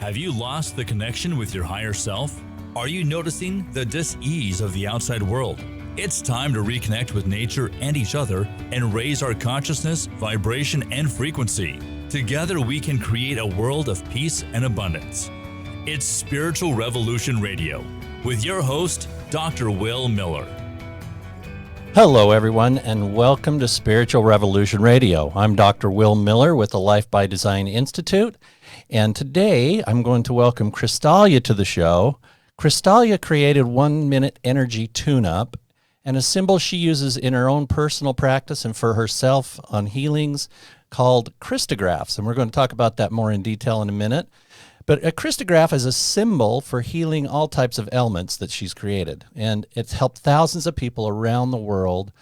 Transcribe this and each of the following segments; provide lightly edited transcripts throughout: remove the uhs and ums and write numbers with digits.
Have you lost the connection with your higher self? Are you noticing the dis-ease of the outside world? It's time to reconnect with nature and each other and raise our consciousness, vibration, and frequency. Together we can create a world of peace and abundance. It's Spiritual Revolution Radio with your host, Dr. Will Miller. Hello, everyone, and welcome to Spiritual Revolution Radio. I'm Dr. Will Miller with the Life by Design Institute, and today I'm going to welcome Crystalia to the show. Crystalia created 1-minute energy tune-up and a symbol she uses in her own personal practice and for herself on healings called Christographs, and we're going to talk about that more in detail in a minute. But a Christograph is a symbol for healing all types of ailments that she's created, and it's helped thousands of people around the world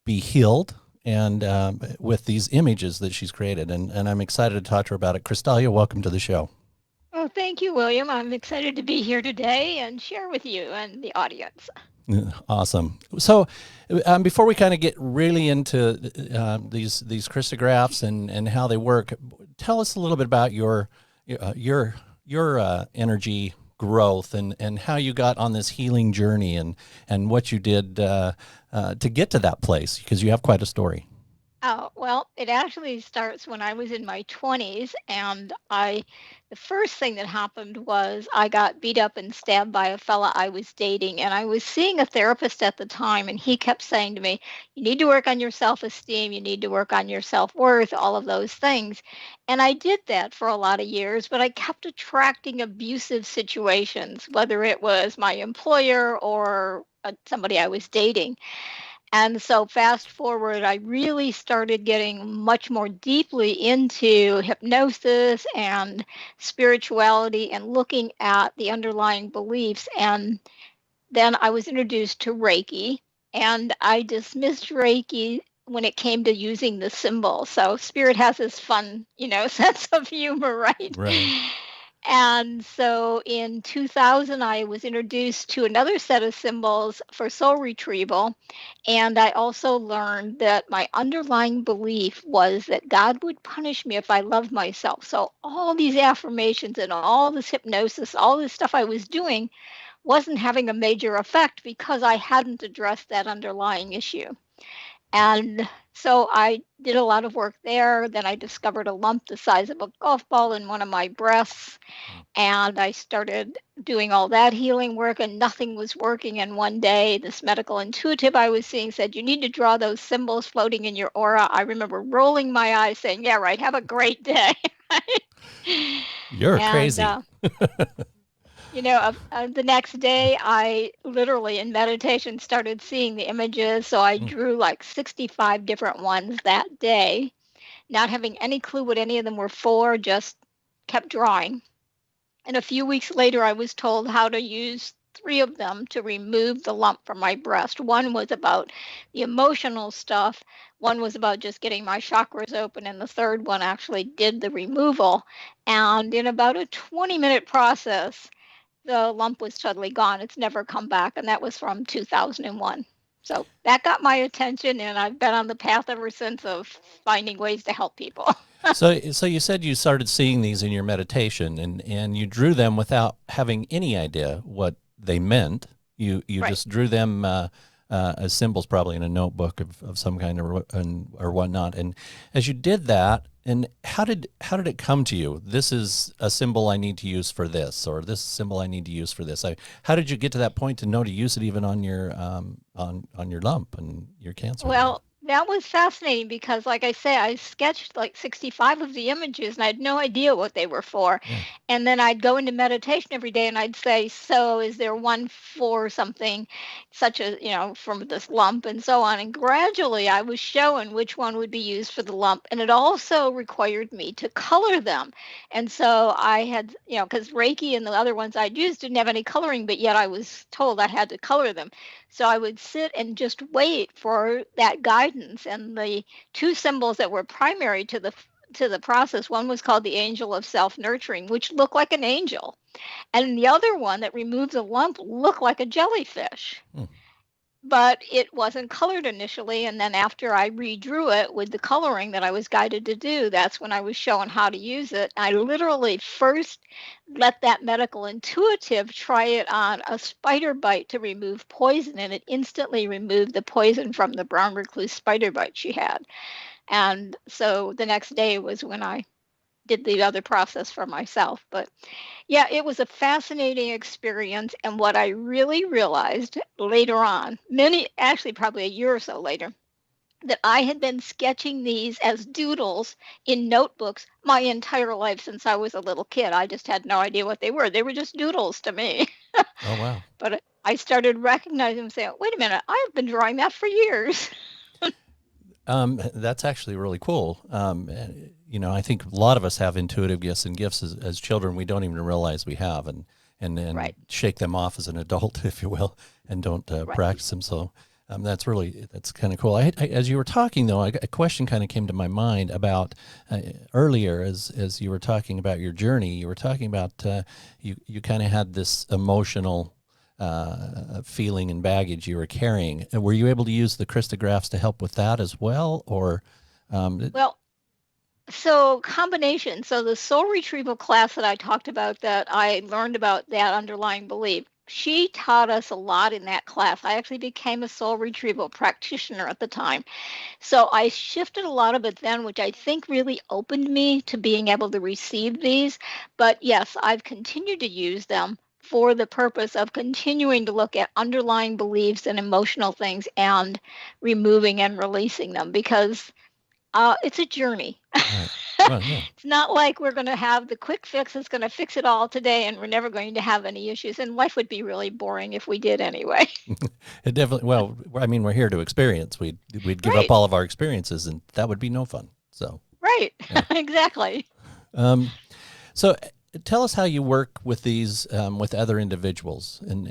be healed and with these images that she's created, and I'm excited to talk to her about it. Crystalia, welcome to the show. Well, thank you, William. I'm excited to be here today and share with you and the audience. Awesome. So before we kind of get really into these Christographs and how they work, tell us a little bit about your energy growth and how you got on this healing journey and what you did to get to that place, because you have quite a story. Oh, well, it actually starts when I was in my 20s, and the first thing that happened was I got beat up and stabbed by a fella I was dating, and I was seeing a therapist at the time, and he kept saying to me, you need to work on your self-esteem, you need to work on your self-worth, all of those things. And I did that for a lot of years, but I kept attracting abusive situations, whether it was my employer or somebody I was dating. And so fast forward, I really started getting much more deeply into hypnosis and spirituality and looking at the underlying beliefs. And then I was introduced to Reiki, and I dismissed Reiki when it came to using the symbol. So spirit has this fun, sense of humor, right? Right. And so in 2000, I was introduced to another set of symbols for soul retrieval. And I also learned that my underlying belief was that God would punish me if I loved myself. So all these affirmations and all this hypnosis, all this stuff I was doing wasn't having a major effect because I hadn't addressed that underlying issue. And so I did a lot of work there. Then I discovered a lump the size of a golf ball in one of my breasts. And I started doing all that healing work, and nothing was working. And one day, this medical intuitive I was seeing said, you need to draw those symbols floating in your aura. I remember rolling my eyes saying, yeah, right, have a great day. You're crazy. The next day, I literally in meditation started seeing the images. So I drew like 65 different ones that day, not having any clue what any of them were for, just kept drawing. And a few weeks later, I was told how to use 3 of them to remove the lump from my breast. One was about the emotional stuff. One was about just getting my chakras open. And the third one actually did the removal. And in about a 20-minute process, the lump was totally gone. It's never come back. And that was from 2001. So that got my attention, and I've been on the path ever since of finding ways to help people. So you said you started seeing these in your meditation, and you drew them without having any idea what they meant. You Right. just drew them as symbols, probably in a notebook of some kind or whatnot. And as you did that, and how did it come to you? This is a symbol I need to use for this, or this symbol I need to use for this. How did you get to that point to know to use it even on your on your lump and your cancer? Well, that was fascinating because, like I say, I sketched like 65 of the images and I had no idea what they were for. Yeah. And then I'd go into meditation every day and I'd say, so is there one for something such as, from this lump and so on. And gradually I was showing which one would be used for the lump. And it also required me to color them. And so I had, because Reiki and the other ones I'd used didn't have any coloring, but yet I was told I had to color them. So I would sit and just wait for that guidance. And the 2 symbols that were primary to the process, one was called the angel of self-nurturing, which looked like an angel. And the other one that removed the lump looked like a jellyfish. but it wasn't colored initially. And then after I redrew it with the coloring that I was guided to do, that's when I was shown how to use it. I literally first let that medical intuitive try it on a spider bite to remove poison, and it instantly removed the poison from the brown recluse spider bite she had. And so the next day was when I did the other process for myself. But yeah, it was a fascinating experience. And what I really realized later on, actually probably a year or so later, that I had been sketching these as doodles in notebooks my entire life since I was a little kid. I just had no idea what they were. They were just doodles to me. Oh, wow. But I started recognizing them, saying, wait a minute, I've been drawing that for years. That's actually really cool. I think a lot of us have intuitive gifts and gifts as children we don't even realize we have, and Right. shake them off as an adult, if you will, and don't Right. practice them. So that's kind of cool. As you were talking, though, a question kind of came to my mind about earlier, as you were talking about your journey. You were talking about you kind of had this emotional feeling and baggage you were carrying. Were you able to use the Christographs to help with that as well, or? Well, so combination. So the soul retrieval class that I talked about, that I learned about that underlying belief, she taught us a lot in that class. I actually became a soul retrieval practitioner at the time. So I shifted a lot of it then, which I think really opened me to being able to receive these. But yes, I've continued to use them for the purpose of continuing to look at underlying beliefs and emotional things and removing and releasing them, because it's a journey. Right. Well, yeah. It's not like we're going to have the quick fix that's going to fix it all today and we're never going to have any issues. And life would be really boring if we did anyway. It definitely. Well, I mean, we're here to experience. We'd give up Right, all of our experiences, and that would be no fun. So, right, yeah. exactly. Um, so tell us how you work with these with other individuals and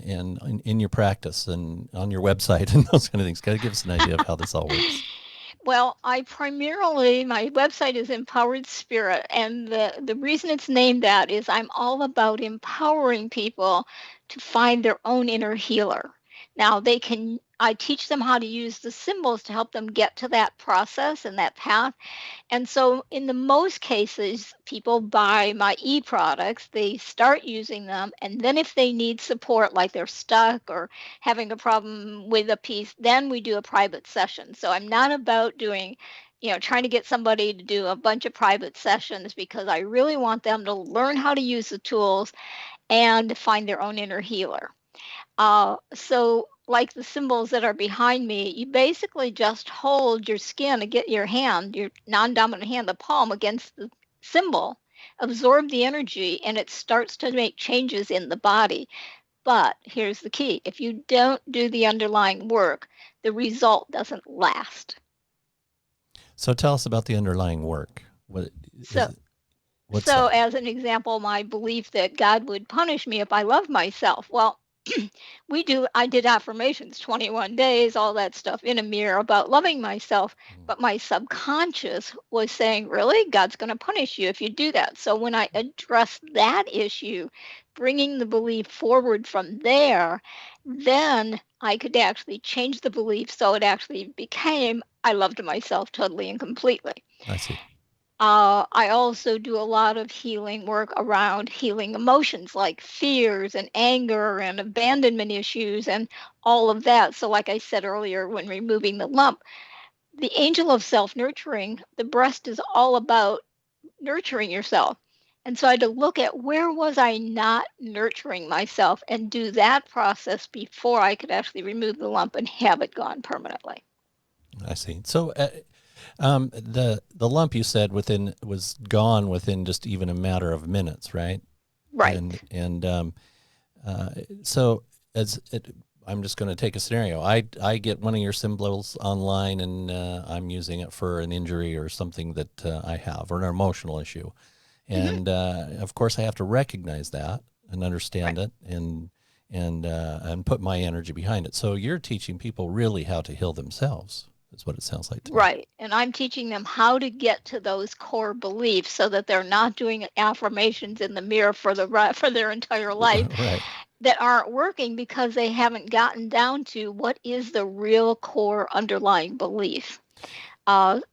in your practice and on your website and those kind of things. Kind of give us an idea of how this all works. Well, my website is Empowered Spirit. And the reason it's named that is I'm all about empowering people to find their own inner healer. Now, I teach them how to use the symbols to help them get to that process and that path. And so, in the most cases, people buy my products, they start using them, and then if they need support, like they're stuck or having a problem with a piece, then we do a private session. So, I'm not about trying to get somebody to do a bunch of private sessions, because I really want them to learn how to use the tools and find their own inner healer. So like the symbols that are behind me, you basically just hold your skin to get your hand, your non-dominant hand, the palm against the symbol, absorb the energy, and it starts to make changes in the body. But here's the key. If you don't do the underlying work, the result doesn't last. So tell us about the underlying work. What's So that? as an example, my belief that God would punish me if I love myself. Well, I did affirmations 21 days, all that stuff in a mirror about loving myself, but my subconscious was saying, really, God's going to punish you if you do that. So when I addressed that issue, bringing the belief forward from there, then I could actually change the belief so it actually became, I loved myself totally and completely. I see. I also do a lot of healing work around healing emotions like fears and anger and abandonment issues and all of that. So, like I said earlier, when removing the lump, the angel of self-nurturing, the breast is all about nurturing yourself. And so I had to look at, where was I not nurturing myself, and do that process before I could actually remove the lump and have it gone permanently. I see. So the lump, you said, was gone within just even a matter of minutes, right? Right. So I'm just going to take a scenario. I get one of your symbols online, and I'm using it for an injury or something that I have, or an emotional issue, and of course I have to recognize that and understand it, and put my energy behind it. So you're teaching people really how to heal themselves. Is what it sounds like to me. Right. And I'm teaching them how to get to those core beliefs so that they're not doing affirmations in the mirror for their entire life. Right. that aren't working because they haven't gotten down to what is the real core underlying belief.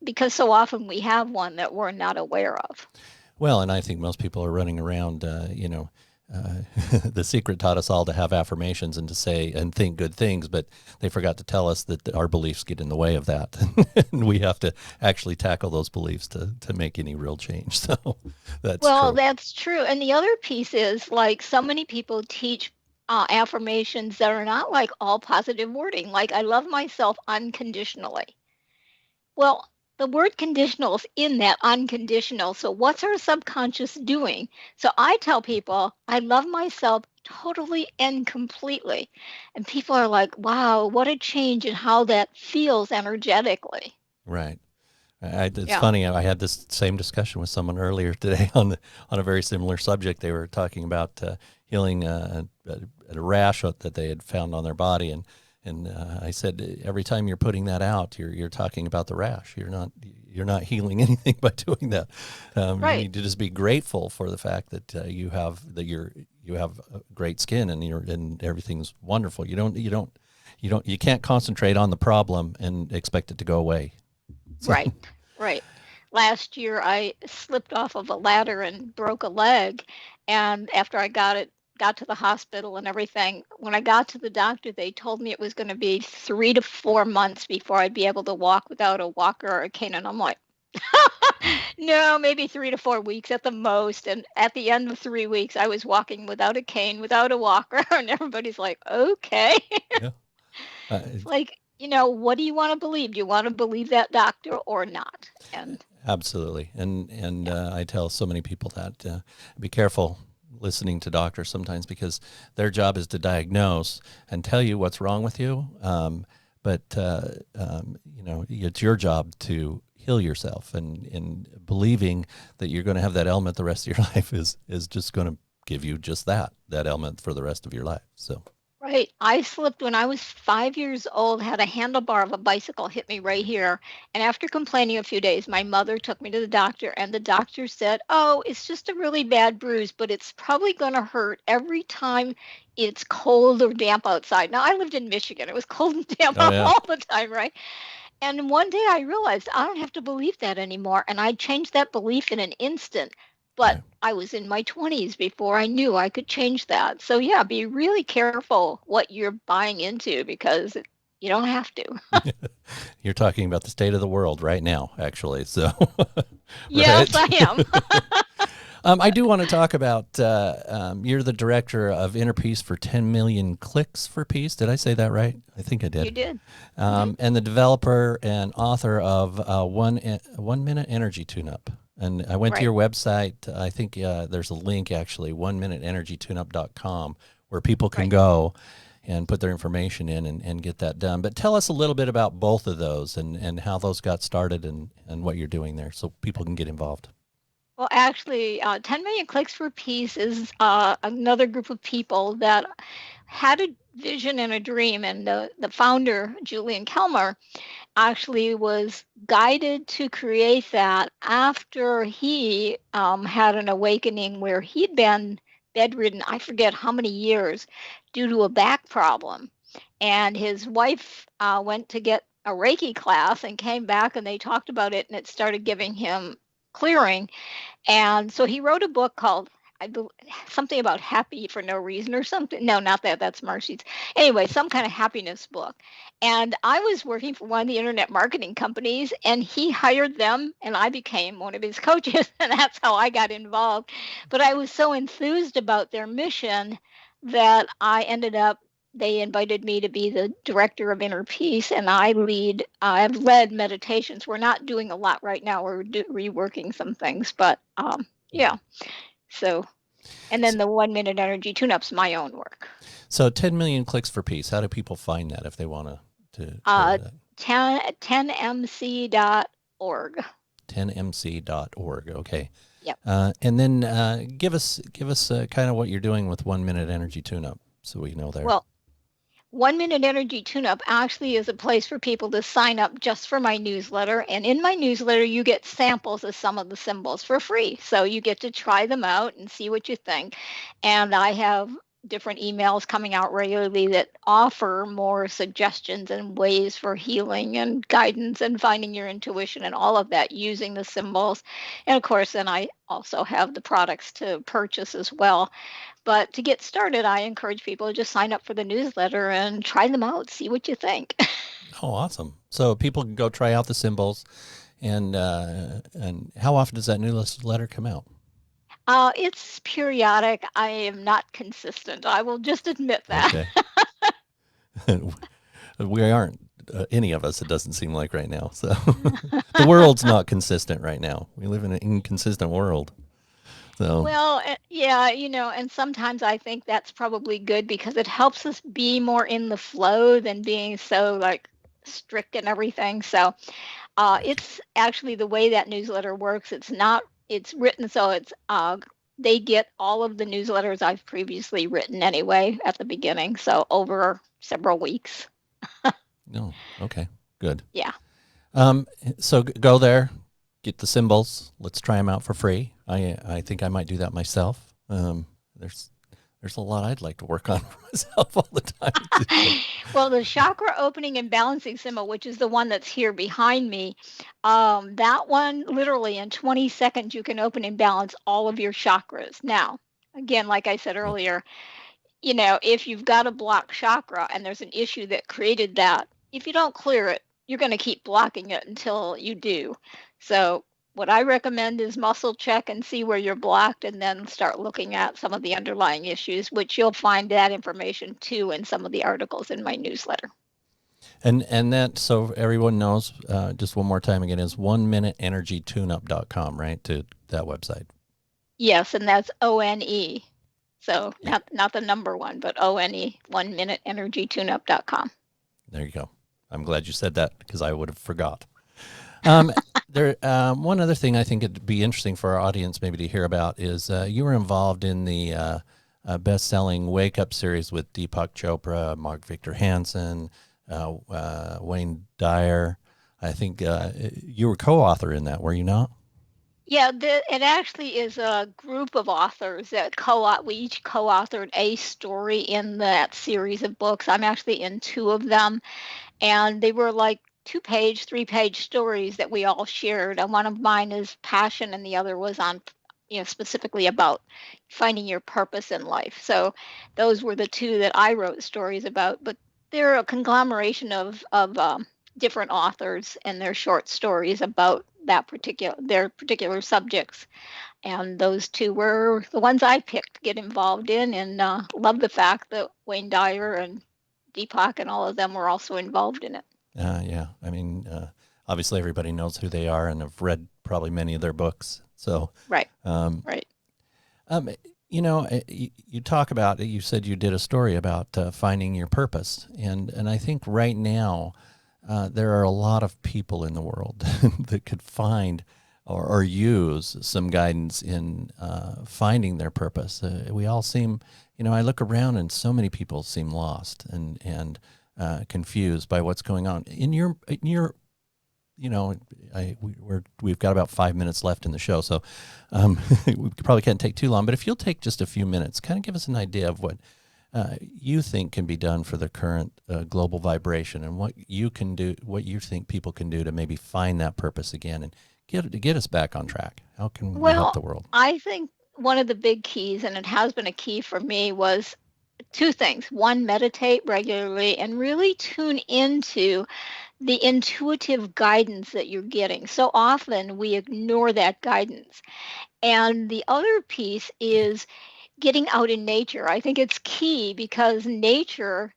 Because so often we have one that we're not aware of. Well, and I think most people are running around, the secret taught us all to have affirmations and to say and think good things, but they forgot to tell us that our beliefs get in the way of that. And we have to actually tackle those beliefs to make any real change. So that's Well, true. that's true. And the other piece is like so many people teach affirmations that are not like all positive wording. Like, I love myself unconditionally. Well, the word conditional is in that unconditional. So, what's our subconscious doing? So, I tell people I love myself totally and completely. And people are like, wow, what a change in how that feels energetically. Right. It's Yeah. funny. I had this same discussion with someone earlier today on a very similar subject. They were talking about healing a rash that they had found on their body, and I said, every time you're putting that out, you're talking about the rash. You're not healing anything by doing that. You Right. need to just be grateful for the fact that you have great skin and everything's wonderful. You can't concentrate on the problem and expect it to go away. So, Right. Right. Last year, I slipped off of a ladder and broke a leg. And after I got to the hospital and everything, when I got to the doctor, they told me it was going to be 3 to 4 months before I'd be able to walk without a walker or a cane. And I'm like, no, maybe 3 to 4 weeks at the most. And at the end of 3 weeks, I was walking without a cane, without a walker. And everybody's like, okay. yeah. It's like, what do you want to believe? Do you want to believe that doctor or not? And Absolutely. And I tell so many people that be careful listening to doctors sometimes, because their job is to diagnose and tell you what's wrong with you. But it's your job to heal yourself, and believing that you're going to have that ailment the rest of your life is just going to give you just that ailment for the rest of your life. So. right, I slipped when I was 5 years old, had a handlebar of a bicycle hit me right here. And after complaining a few days, my mother took me to the doctor, and the doctor said, oh, it's just a really bad bruise, but it's probably going to hurt every time it's cold or damp outside. Now, I lived in Michigan. It was cold and damp Oh yeah. all the time, right? And one day I realized I don't have to believe that anymore. And I changed that belief in an instant. But Right. I was in my 20s before I knew I could change that. So, yeah, be really careful what you're buying into, because you don't have to. You're talking about the state of the world right now, actually. So. Yes, Right. I am. I do want to talk about, you're the director of Inner Peace for 10 Million Clicks for Peace. Did I say that right? I think I did. You did. And the developer and author of 1 Minute Energy Tune-Up. And I went to Right. your website. I think there's a link, actually, 1minuteenergytuneup.com, where people can Right. go and put their information in and get that done. But tell us a little bit about both of those and how those got started and what you're doing there so people can get involved. Well, actually, 10 Million Clicks for Peace is another group of people that had a vision and a dream. And the founder, Julian Kelmer, actually was guided to create that after he had an awakening where he'd been bedridden, I forget how many years, due to a back problem. And his wife went to get a Reiki class and came back, and they talked about it, and it started giving him clearing. And so he wrote a book called something about happy for no reason or something. No, not that. That's Marcy's. Anyway, some kind of happiness book. And I was working for one of the internet marketing companies, and he hired them, and I became one of his coaches, and that's how I got involved. But I was so enthused about their mission that I ended up. They invited me to be the director of Inner Peace, and I've led meditations. We're not doing a lot right now. We're reworking some things, but yeah. So, and then the 1 Minute Energy Tune-Up's my own work. So 10 Million Clicks for Peace. How do people find that if they want to 10mc.org. 10mc.org. Okay. Yep. And then give us kind of what you're doing with 1 Minute Energy Tune-Up, so we know there. Well, 1 Minute Energy Tune-Up actually is a place for people to sign up just for my newsletter. And in my newsletter, you get samples of some of the symbols for free. So you get to try them out and see what you think. And I have different emails coming out regularly that offer more suggestions and ways for healing and guidance and finding your intuition and all of that using the symbols. And of course, then I also have the products to purchase as well. But to get started, I encourage people to just sign up for the newsletter and try them out, see what you think. Oh, awesome. So people can go try out the symbols. And how often does that newsletter come out? It's periodic. I am not consistent. I will just admit that. Okay. We aren't, any of us, it doesn't seem like right now. So the world's not consistent right now. We live in an inconsistent world. So. Well, yeah, and sometimes I think that's probably good because it helps us be more in the flow than being so like strict and everything. So it's actually the way that newsletter works. It's written so it's they get all of the newsletters I've previously written anyway at the beginning. So over several weeks. Oh, okay, good. Yeah. So go there, get the symbols. Let's try them out for free. I think I might do that myself. There's a lot I'd like to work on for myself all the time. Well, the chakra opening and balancing symbol, which is the one that's here behind me, that one, literally in 20 seconds, you can open and balance all of your chakras. Now, again, like I said earlier, if you've got a blocked chakra and there's an issue that created that, if you don't clear it, you're going to keep blocking it until you do. So what I recommend is muscle check and see where you're blocked and then start looking at some of the underlying issues, which you'll find that information too in some of the articles in my newsletter. And that, so everyone knows, just one more time again, is 1minuteenergytuneup.com, right, to that website? Yes, and that's ONE. So not the number one, but ONE, 1minuteenergytuneup.com. There you go. I'm glad you said that because I would have forgot. One other thing I think it'd be interesting for our audience maybe to hear about is you were involved in the best-selling Wake Up series with Deepak Chopra, Mark Victor Hansen, Wayne Dyer. I think you were co-author in that, were you not? Yeah, it actually is a group of authors that we each co-authored a story in that series of books. I'm actually in two of them, and they were like 2-page, 3-page stories that we all shared. And one of mine is passion, and the other was on, specifically about finding your purpose in life. So those were the two that I wrote stories about. But they're a conglomeration of different authors and their short stories about their particular subjects. And those two were the ones I picked to get involved in, and love the fact that Wayne Dyer and Deepak and all of them were also involved in it. Yeah. I mean, obviously everybody knows who they are and have read probably many of their books. So right. You talk about, you said you did a story about finding your purpose, and I think right now there are a lot of people in the world that could find or use some guidance in finding their purpose. We all seem, I look around and so many people seem lost and confused by what's going on. We've got about 5 minutes left in the show, so we probably can't take too long. But if you'll take just a few minutes, kind of give us an idea of what you think can be done for the current global vibration, and what you can do, what you think people can do to maybe find that purpose again and get us back on track. How can we help the world? I think one of the big keys, and it has been a key for me, was two things. One, meditate regularly and really tune into the intuitive guidance that you're getting. So often we ignore that guidance. And the other piece is getting out in nature. I think it's key because nature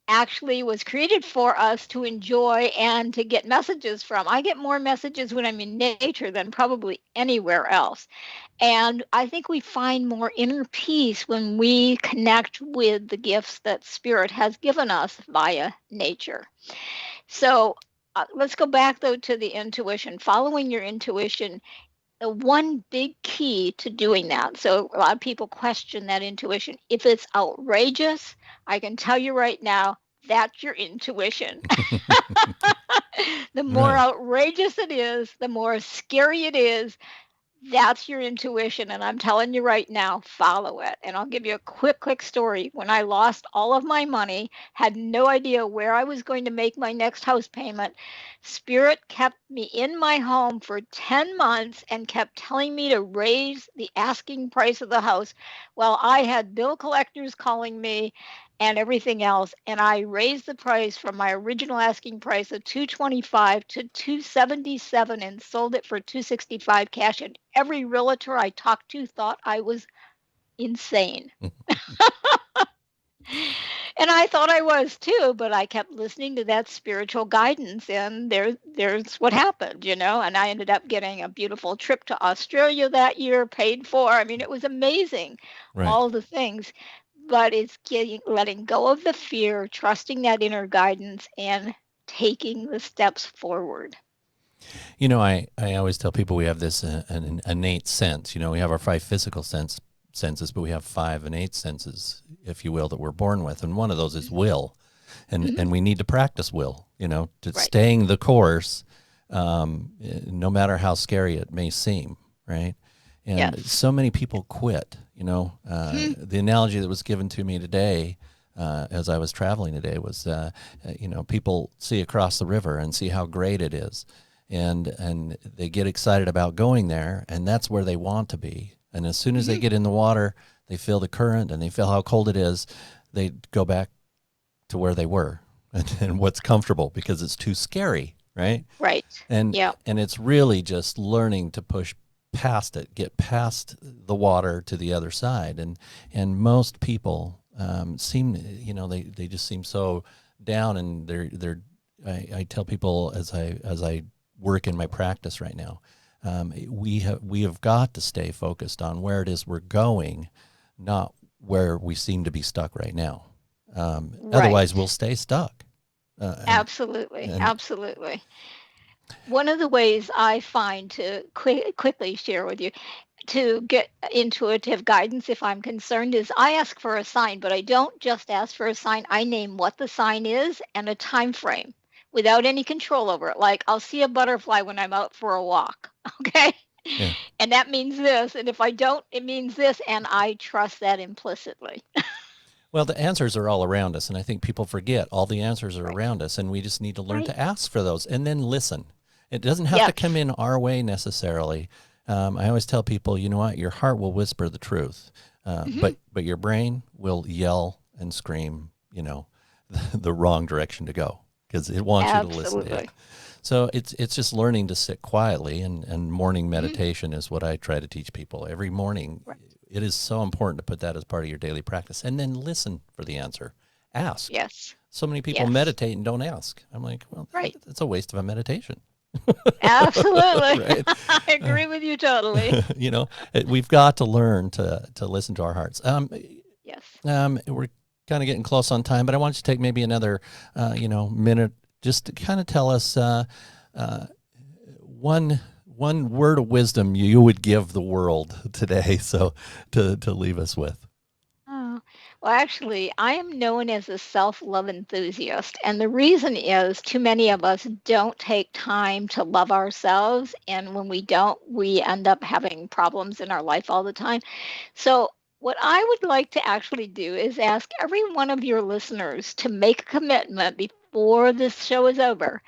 actually was created for us to enjoy and to get messages from. I get more messages when I'm in nature than probably anywhere else. And I think we find more inner peace when we connect with the gifts that Spirit has given us via nature. So let's go back, though, to the intuition. Following your intuition, the one big key to doing that. So a lot of people question that intuition. If it's outrageous, I can tell you right now, that's your intuition. The more outrageous it is, the more scary it is, That's your intuition, and I'm telling you right now, follow it. And I'll give you a quick story. When I lost all of my money, had no idea where I was going to make my next house payment, Spirit kept me in my home for 10 months and kept telling me to raise the asking price of the house. Well, I had bill collectors calling me and everything else, and I raised the price from my original asking price of 225 to 277 and sold it for 265 cash. And every realtor I talked to thought I was insane. And I thought I was too, but I kept listening to that spiritual guidance, and there's what happened, you know. And I ended up getting a beautiful trip to Australia that year, paid for. I mean, it was amazing, Right. all the things. But it's letting go of the fear, trusting that inner guidance, and taking the steps forward. You know, I always tell people we have this an innate sense. You know, we have our five physical senses, but we have five innate senses, if you will, that we're born with. And one of those is will. And we need to practice will, you know, to Right. staying the course, no matter how scary it may seem, right? And Yes. so many people quit, you know. The analogy that was given to me today as I was traveling today was, you know, people see across the river and see how great it is. And they get excited about going there, and that's where they want to be. And as soon as they get in the water, they feel the current and they feel how cold it is, they go back to where they were and what's comfortable because it's too scary, right? Right. And Yeah. and it's really just learning to push past it, get past the water to the other side. And most people seem, you know, they just seem so down, and they're I tell people as I work in my practice right now, we have got to stay focused on where it is we're going, not where we seem to be stuck right now. Otherwise, we'll stay stuck. Absolutely. And Absolutely. One of the ways I find to quickly share with you to get intuitive guidance if I'm concerned is I ask for a sign, but I don't just ask for a sign. I name what the sign is and a time frame without any control over it. Like I'll see a butterfly when I'm out for a walk. Okay. yeah. And that means this. And if I don't, it means this. And I trust that implicitly. Well, the answers are all around us, and I think people forget all the answers are Right. around us, and we just need to learn Right. to ask for those and then listen. It doesn't have to Yes. come in our way necessarily. I always tell people, you know what, your heart will whisper the truth, Hmm. but your brain will yell and scream, you know, the wrong direction to go because it wants you to listen to it. Absolutely. So it's just learning to sit quietly, and morning Hmm. meditation is what I try to teach people every morning. Right. It is so important to put that as part of your daily practice, and then listen for the answer. Ask. Yes. So many people Yes. meditate and don't ask. I'm like, well, Right. it's a waste of a meditation. Absolutely. Right? I agree with you totally. You know, we've got to learn to listen to our hearts. Yes. We're kind of getting close on time, but I want you to take maybe another, you know, minute just to kind of tell us one word of wisdom you would give the world today. So to leave us with. Oh, well, actually, I am known as a self-love enthusiast. And the reason is too many of us don't take time to love ourselves. And when we don't, we end up having problems in our life all the time. So, what I would like to actually do is ask every one of your listeners to make a commitment before this show is over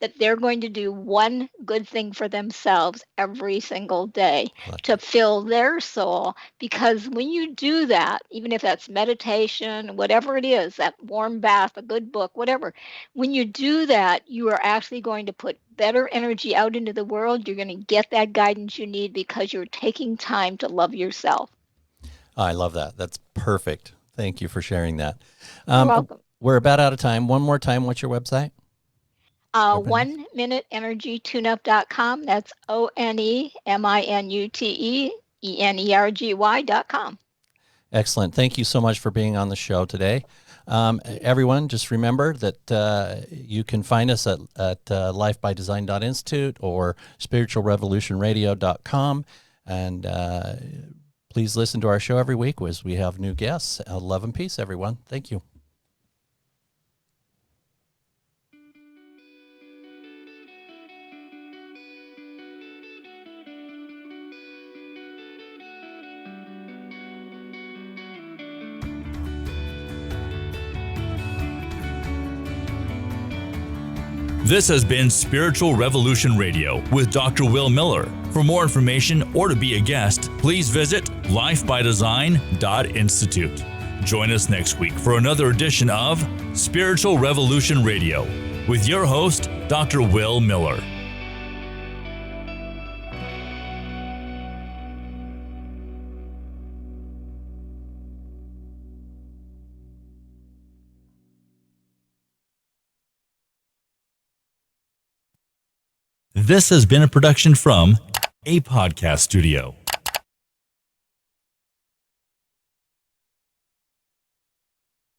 that they're going to do one good thing for themselves every single day I like to that. fill their soul. Because when you do that, even if that's meditation, whatever it is, that warm bath, a good book, whatever, when you do that, you are actually going to put better energy out into the world. You're going to get that guidance you need because you're taking time to love yourself. I love that. That's perfect. Thank you for sharing that. You're welcome. We're about out of time. One more time, what's your website? Everybody knows. 1minuteenergytuneup.com. That's ONEMINUTEENERGY.com. Excellent. Thank you so much for being on the show today. Everyone, just remember that you can find us at lifebydesign.institute or spiritualrevolutionradio.com. And please listen to our show every week as we have new guests. Love and peace, everyone. Thank you. This has been Spiritual Revolution Radio with Dr. Will Miller. For more information or to be a guest, please visit lifebydesign.institute. Join us next week for another edition of Spiritual Revolution Radio with your host, Dr. Will Miller. This has been a production from a podcast studio.